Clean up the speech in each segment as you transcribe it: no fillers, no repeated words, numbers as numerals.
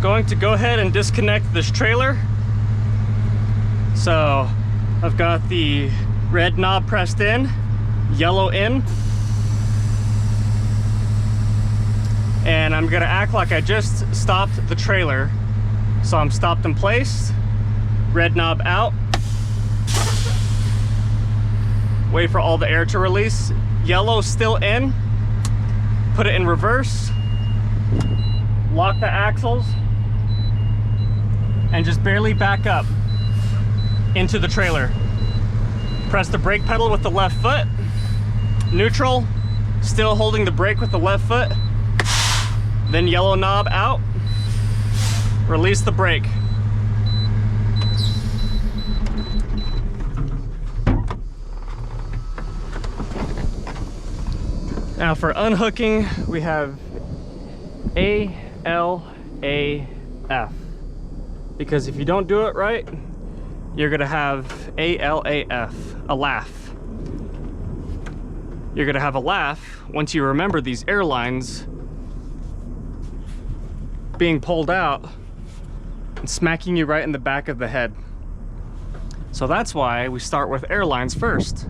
going to go ahead and disconnect this trailer. So I've got the red knob pressed in, yellow in, and I'm gonna act like I just stopped the trailer. So I'm stopped in place, red knob out, wait for all the air to release, yellow still in, put it in reverse, lock the axles, and just barely back up into the trailer. Press the brake pedal with the left foot, neutral, still holding the brake with the left foot, then yellow knob out, release the brake. Now for unhooking, we have A-L-A-F, because if you don't do it right, you're gonna have A-L-A-F, a laugh. You're gonna have a laugh once you remember these airlines being pulled out and smacking you right in the back of the head. So that's why we start with airlines first.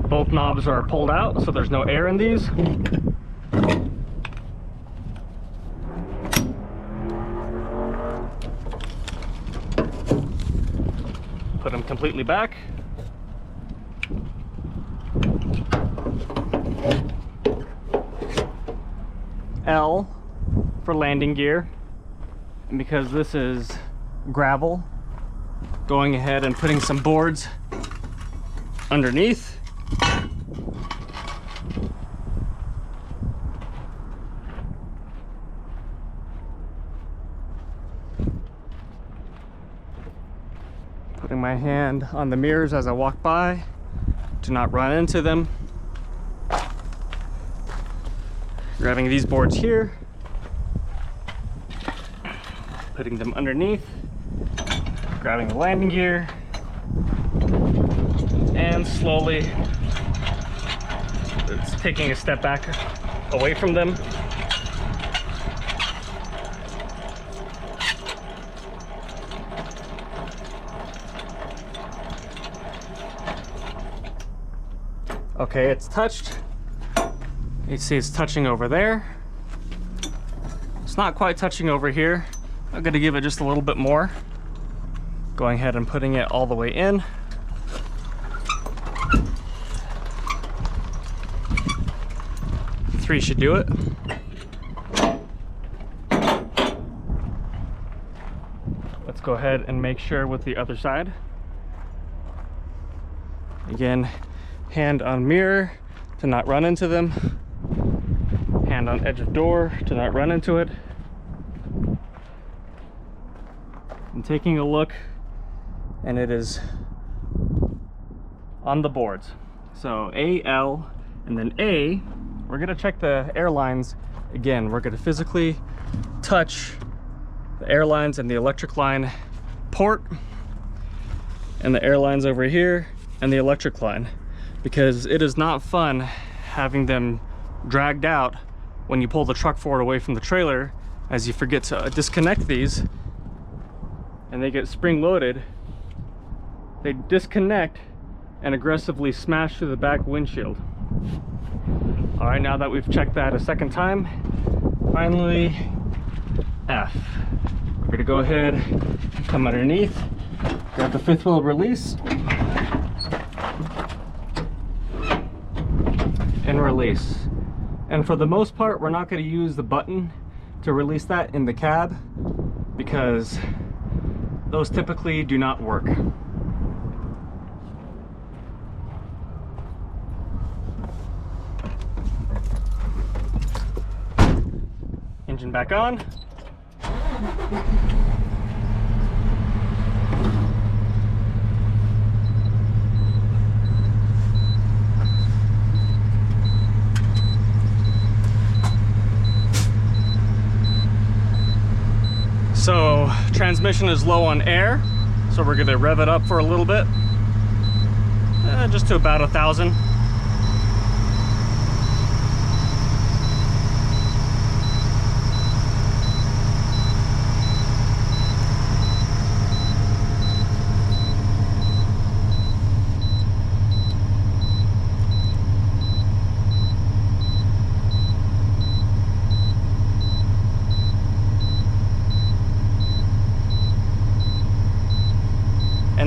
Both knobs are pulled out, so there's no air in these. Put them completely back. L for landing gear. And because this is gravel, going ahead and putting some boards underneath. Putting my hand on the mirrors as I walk by to not run into them. Grabbing these boards here, putting them underneath, grabbing the landing gear, and slowly it's taking a step back away from them. Okay, it's touched. You see it's touching over there. It's not quite touching over here. I'm gonna give it just a little bit more. Going ahead and putting it all the way in. Three should do it. Let's go ahead and make sure with the other side. Again, hand on mirror to not run into them. Hand on edge of door to not run into it. I'm taking a look, and it is on the boards. So A, L, and then A, we're gonna check the airlines again. We're gonna physically touch the airlines and the electric line port, and the airlines over here, and the electric line, because it is not fun having them dragged out when you pull the truck forward away from the trailer, as you forget to disconnect these, and they get spring loaded. They disconnect and aggressively smash through the back windshield. All right, now that we've checked that a second time, finally F. We're gonna go ahead, come underneath, grab the fifth wheel release, and release. And for the most part, we're not going to use the button to release that in the cab, because those typically do not work. Engine back on. So transmission is low on air, so we're going to rev it up for a little bit, just to about 1,000.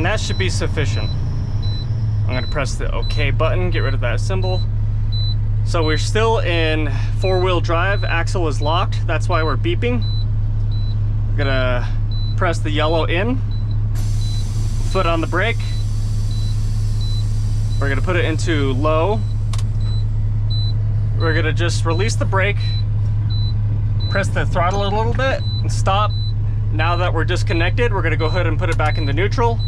that should be sufficient. I'm gonna press the OK button, get rid of that symbol. So we're still in four-wheel drive, axle is locked, that's why we're beeping. We're gonna press the yellow in, foot on the brake. We're gonna put it into low. We're gonna just release the brake, press the throttle a little bit, and stop. Now that we're disconnected, we're gonna go ahead and put it back into neutral.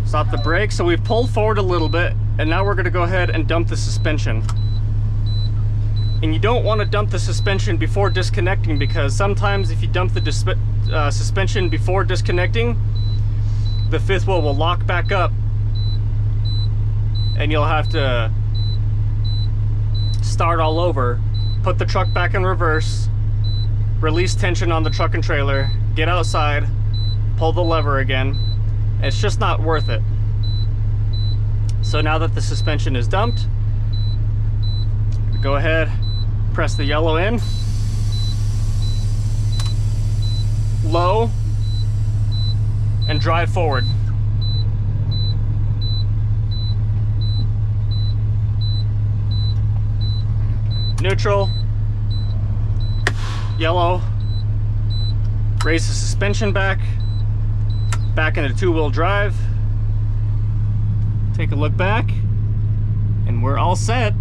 Stop the brake. So we've pulled forward a little bit, and now we're gonna go ahead and dump the suspension. And you don't wanna dump the suspension before disconnecting, because sometimes if you dump the suspension before disconnecting, the fifth wheel will lock back up, and you'll have to start all over, put the truck back in reverse, release tension on the truck and trailer, get outside, pull the lever again. It's just not worth it. So now that the suspension is dumped, go ahead, press the yellow in, low, and drive forward. Neutral, yellow, raise the suspension back into two-wheel drive, take a look back, and we're all set.